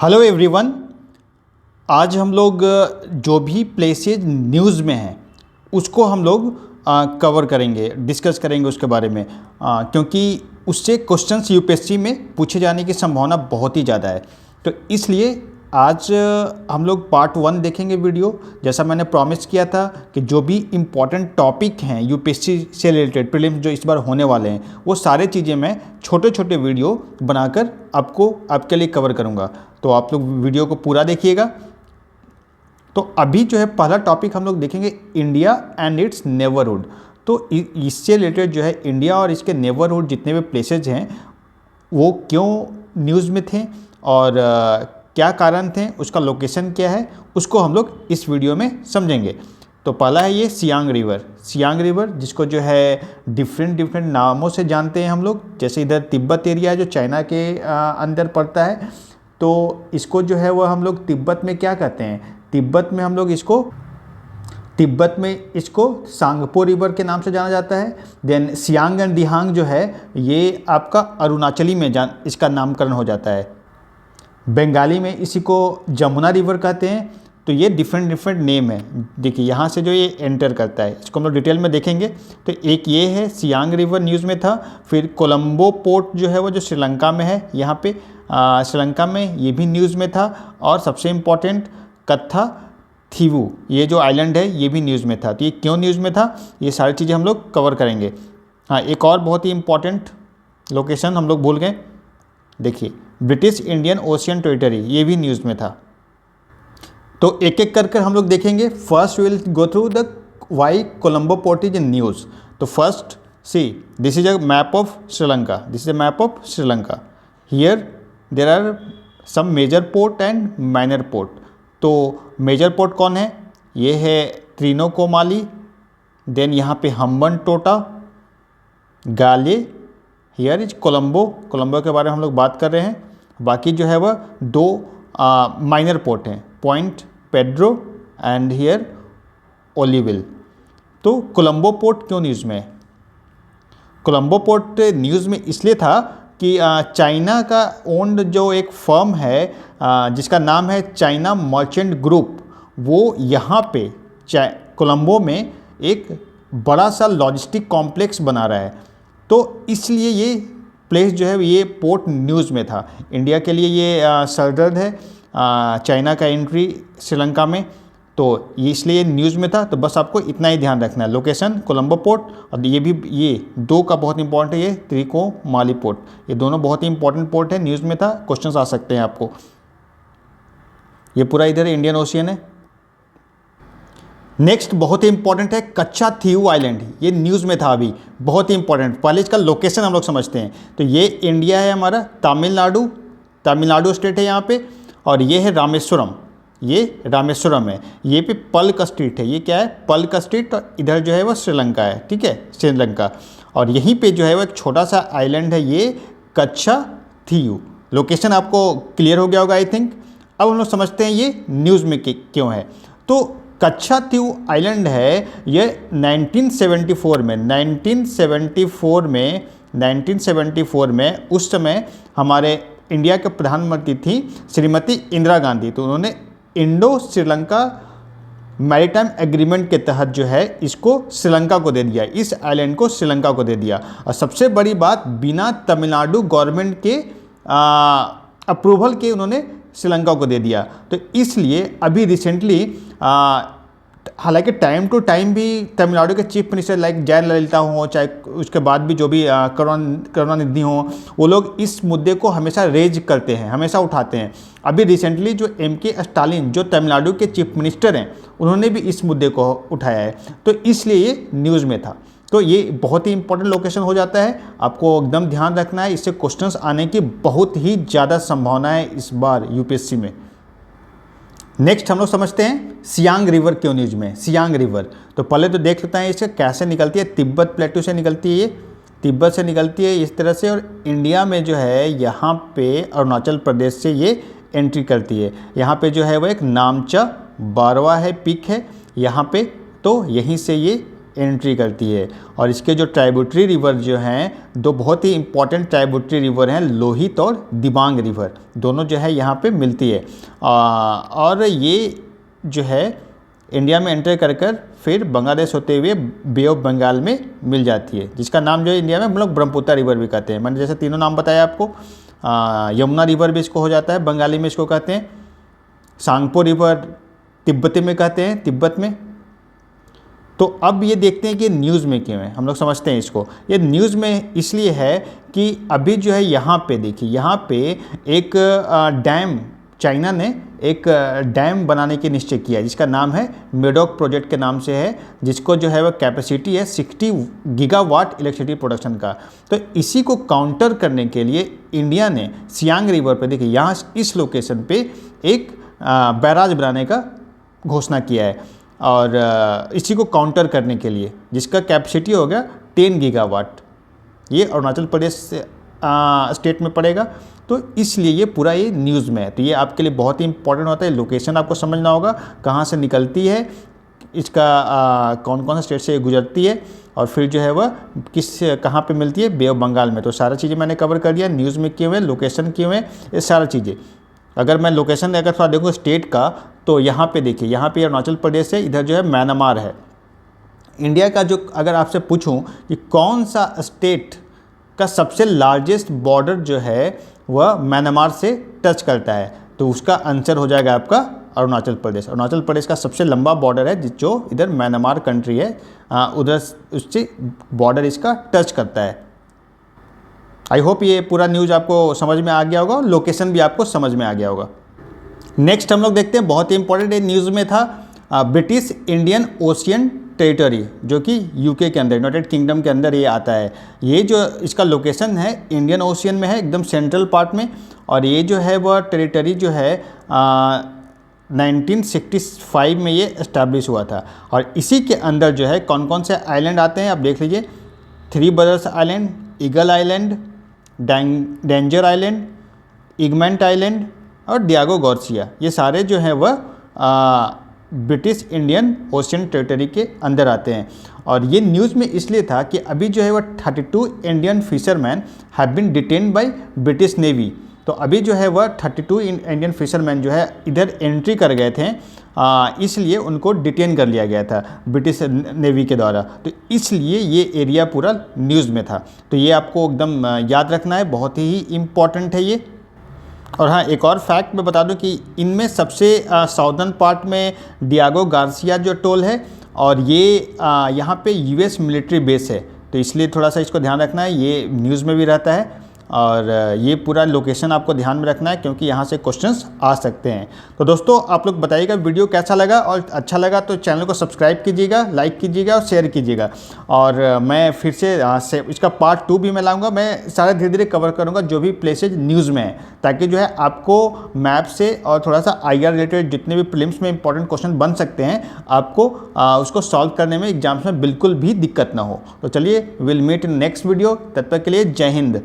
Hello everyone. आज हम लोग जो भी प्लेसेज न्यूज़ में हैं उसको हम लोग कवर करेंगे, डिस्कस करेंगे उसके बारे में, क्योंकि उससे क्वेश्चंस यूपीएससी में पूछे जाने की संभावना बहुत ही ज़्यादा है। तो इसलिए आज हम लोग पार्ट 1 देखेंगे वीडियो। जैसा मैंने प्रॉमिस किया था कि जो भी इम्पॉर्टेंट टॉपिक हैं यूपीएससी से रिलेटेड, प्रीलिम्स जो इस बार होने वाले हैं, वो सारे चीज़ें मैं छोटे छोटे वीडियो बनाकर आपके लिए कवर करूँगा। तो आप लोग वीडियो को पूरा देखिएगा। तो अभी जो है पहला टॉपिक हम लोग देखेंगे इंडिया एंड इट्स नेबरहुड। तो इससे रिलेटेड जो है इंडिया और इसके नेबरहुड जितने भी प्लेसेज हैं वो क्यों न्यूज़ में थे और क्या कारण थे, उसका लोकेशन क्या है, उसको हम लोग इस वीडियो में समझेंगे। तो पहला है ये सियांग रिवर, जिसको जो है डिफरेंट नामों से जानते हैं हम लोग। जैसे इधर तिब्बत एरिया है जो चाइना के अंदर पड़ता है, तो इसको जो है वो हम लोग तिब्बत में क्या कहते हैं, तिब्बत में इसको सांगपो रिवर के नाम से जाना जाता है। देन सियांग एंड दिहांग जो है ये आपका अरुणाचली में इसका नामकरण हो जाता है। बंगाली में इसी को जमुना रिवर कहते हैं। तो ये डिफरेंट नेम है। देखिए यहाँ से जो ये एंटर करता है, इसको हम लोग डिटेल में देखेंगे। तो एक ये है सियांग रिवर न्यूज़ में था। फिर कोलंबो पोर्ट जो है वो जो श्रीलंका में है, यहाँ पे श्रीलंका में ये भी न्यूज़ में था। और सबसे इम्पॉर्टेंट कत्था थीवू, ये जो आइलैंड है ये भी न्यूज़ में था। तो ये क्यों न्यूज़ में था, ये सारी चीज़ें हम लोग कवर करेंगे। हाँ, एक और बहुत ही इम्पॉर्टेंट लोकेशन हम लोग भूल गए। देखिए ब्रिटिश इंडियन ओशियन टेरिटरी, ये भी न्यूज़ में था। तो एक एक कर हम लोग देखेंगे। First will go through the why Colombo port is in news. तो first see this is a map of Sri Lanka. Here there are some major port and minor port. तो मेजर पोर्ट कौन है, ये है त्रिनोकोमाली। देन यहाँ पे हम्बन टोटा, गाले। हियर इज कोलंबो के बारे में हम लोग बात कर रहे हैं। बाकी जो है वह दो माइनर पोर्ट हैं, पॉइंट पेड्रो एंड हियर ओलिविल। तो कोलंबो पोर्ट क्यों न्यूज़ में है, कोलंबो पोर्ट न्यूज़ में इसलिए था कि चाइना का ओन्ड जो एक फर्म है जिसका नाम है चाइना मर्चेंट ग्रुप, वो यहाँ पे कोलंबो में एक बड़ा सा लॉजिस्टिक कॉम्प्लेक्स बना रहा है। तो इसलिए ये प्लेस जो है ये पोर्ट न्यूज़ में था। इंडिया के लिए ये सरदर्द है चाइना का एंट्री श्रीलंका में, तो ये इसलिए न्यूज़ में था। तो बस आपको इतना ही ध्यान रखना है, लोकेशन कोलंबो पोर्ट, और ये दो का बहुत इंपॉर्टेंट है, ये त्रिकोमाली पोर्ट, ये दोनों बहुत ही इंपॉर्टेंट पोर्ट है, न्यूज़ में था, क्वेश्चंस आ सकते हैं आपको। ये पूरा इधर इंडियन ओशियन है। नेक्स्ट बहुत ही इंपॉर्टेंट है कच्चा थीवू आइलैंड, ये न्यूज़ में था अभी, बहुत ही इंपॉर्टेंट। पहले इसका लोकेशन हम लोग समझते हैं। तो ये इंडिया है हमारा, तमिलनाडु स्टेट है यहाँ पे, और ये है रामेश्वरम, ये रामेश्वरम है। ये पे पल्क स्ट्रीट है, ये क्या है पल्क स्ट्रीट, और इधर जो है वो श्रीलंका है, ठीक है, श्रीलंका। और यहीं पे जो है वो एक छोटा सा आइलैंड है, ये कच्चा थीवू। लोकेशन आपको क्लियर हो गया होगा आई थिंक। अब हम लोग समझते हैं ये न्यूज़ में क्यों है। तो कच्चा थीवू आइलैंड है, ये 1974 में उस समय हमारे इंडिया के प्रधानमंत्री थी श्रीमती इंदिरा गांधी। तो उन्होंने इंडो श्रीलंका मैरीटाइम एग्रीमेंट के तहत जो है इसको श्रीलंका को दे दिया, इस आइलैंड को श्रीलंका को दे दिया। और सबसे बड़ी बात, बिना तमिलनाडु गवर्नमेंट के अप्रूवल के उन्होंने श्रीलंका को दे दिया। तो इसलिए अभी रिसेंटली हालांकि टाइम टू टाइम भी तमिलनाडु के चीफ मिनिस्टर लाइक जयललिता हो, चाहे उसके बाद भी जो भी करुणानिधि हो, वो लोग इस मुद्दे को हमेशा रेज करते हैं, हमेशा उठाते हैं। अभी रिसेंटली जो MK स्टालिन जो तमिलनाडु के चीफ मिनिस्टर हैं, उन्होंने भी इस मुद्दे को उठाया है। तो इसलिए ये न्यूज़ में था। तो ये बहुत ही इंपॉर्टेंट लोकेशन हो जाता है, आपको एकदम ध्यान रखना है। इससे क्वेश्चंस आने की बहुत ही ज़्यादा संभावना है इस बार यूपीएससी में। नेक्स्ट हम लोग समझते हैं सियांग रिवर क्यों न्यूज़ में। सियांग रिवर, तो पहले तो देख लेते हैं इसे कैसे निकलती है। तिब्बत प्लेटू से निकलती है, ये तिब्बत से निकलती है इस तरह से, और इंडिया में जो है यहाँ पे अरुणाचल प्रदेश से ये एंट्री करती है। यहाँ पे जो है वो एक नामचा बारवा है, पीक है यहाँ पे, तो यहीं से ये एंट्री करती है। और इसके जो ट्राइब्यूटरी रिवर जो हैं, दो बहुत ही इंपॉर्टेंट ट्राइब्यूटरी रिवर हैं, लोहित और दिबांग रिवर, दोनों जो है यहाँ पे मिलती है। और ये जो है इंडिया में एंटर कर फिर बांग्लादेश होते हुए बे ऑफ बंगाल में मिल जाती है, जिसका नाम जो है इंडिया में हम लोग ब्रह्मपुत्र रिवर भी कहते हैं। मैंने जैसे तीनों नाम बताया आपको, यमुना रिवर भी इसको हो जाता है, बंगाली में इसको कहते हैं। सांगपो रिवर तिब्बती में कहते हैं, तिब्बत में। तो अब ये देखते हैं कि न्यूज़ में क्यों है, हम लोग समझते हैं इसको। ये न्यूज़ में इसलिए है कि अभी जो है यहाँ पे देखिए, यहाँ पे एक डैम, चाइना ने एक डैम बनाने की निश्चय किया है, जिसका नाम है मेडोक प्रोजेक्ट के नाम से है, जिसको जो है वह कैपेसिटी है 60 गीगावाट इलेक्ट्रिसिटी प्रोडक्शन का। तो इसी को काउंटर करने के लिए इंडिया ने सियांग रिवर पे, देखिए यहाँ इस लोकेशन पे एक बैराज बनाने का घोषणा किया है, और इसी को काउंटर करने के लिए, जिसका कैपेसिटी हो गया 10 गीगावाट। ये अरुणाचल प्रदेश स्टेट में पड़ेगा, तो इसलिए ये पूरा ये न्यूज़ में है। तो ये आपके लिए बहुत ही इंपॉर्टेंट होता है, लोकेशन आपको समझना होगा, कहाँ से निकलती है, इसका कौन कौन सा स्टेट से ये गुजरती है, और फिर जो है वह कहाँ पे मिलती है, बे ऑफ बंगाल में। तो सारा चीज़ें मैंने कवर कर दिया, न्यूज़ में क्यों है, लोकेशन क्यों है, ये सारा चीज़ें। अगर मैं लोकेशन अगर थोड़ा देखूँ स्टेट का, तो यहाँ पे देखिए, यहाँ पे अरुणाचल प्रदेश है, इधर जो है म्यांमार है। इंडिया का जो अगर आपसे पूछूं कि कौन सा स्टेट का सबसे लार्जेस्ट बॉर्डर जो है वह म्यांमार से टच करता है, तो उसका आंसर हो जाएगा आपका अरुणाचल प्रदेश। अरुणाचल प्रदेश का सबसे लंबा बॉर्डर है, जो इधर म्यांमार कंट्री है, उधर उससे बॉर्डर इसका टच करता है। आई होप ये पूरा न्यूज़ आपको समझ में आ गया होगा, और लोकेशन भी आपको समझ में आ गया होगा। नेक्स्ट हम लोग देखते हैं, बहुत ही इंपॉर्टेंट न्यूज़ में था, ब्रिटिश इंडियन ओशियन टेरिटरी, जो कि यूके के अंदर, यूनाइटेड किंगडम के अंदर ये आता है। ये जो इसका लोकेशन है इंडियन ओशियन में है, एकदम सेंट्रल पार्ट में। और ये जो है वह टेरिटरी जो है 1965 में ये इस्टेब्लिश हुआ था। और इसी के अंदर जो है कौन कौन से आइलैंड आते हैं आप देख लीजिए, 3 brothers island, eagle island, danger island, Egmont island और डियागो गार्सिया, ये सारे जो हैं वह ब्रिटिश इंडियन ओशियन टेरिटरी के अंदर आते हैं। और ये न्यूज़ में इसलिए था कि अभी जो है वह 32 Indian fisherman have been detained by British navy. तो अभी जो है वह 32 इंडियन फिशरमैन जो है इधर एंट्री कर गए थे, इसलिए उनको डिटेन कर लिया गया था ब्रिटिश नेवी के द्वारा। तो इसलिए ये एरिया पूरा न्यूज़ में था। तो ये आपको एकदम याद रखना है, बहुत ही इम्पॉर्टेंट है ये। और हाँ, एक और फैक्ट मैं बता दूं कि इनमें सबसे साउदर्न पार्ट में डियागो गार्सिया जो टोल है, और ये यहाँ पे यूएस मिलिट्री बेस है, तो इसलिए थोड़ा सा इसको ध्यान रखना है, ये न्यूज़ में भी रहता है। और ये पूरा लोकेशन आपको ध्यान में रखना है, क्योंकि यहाँ से क्वेश्चंस आ सकते हैं। तो दोस्तों आप लोग बताइएगा वीडियो कैसा लगा, और अच्छा लगा तो चैनल को सब्सक्राइब कीजिएगा, लाइक कीजिएगा और शेयर कीजिएगा। और मैं फिर से इसका पार्ट 2 भी मैं लाऊंगा, मैं सारा धीरे धीरे कवर करूँगा जो भी प्लेसेज न्यूज़ में है, ताकि जो है आपको मैप से और थोड़ा सा IR रिलेटेड जितने भी प्रीलिम्स में इंपॉर्टेंट क्वेश्चन बन सकते हैं, आपको उसको सॉल्व करने में एग्जाम्स में बिल्कुल भी दिक्कत ना हो। तो चलिए, will meet in next video, तब तक के लिए जय हिंद।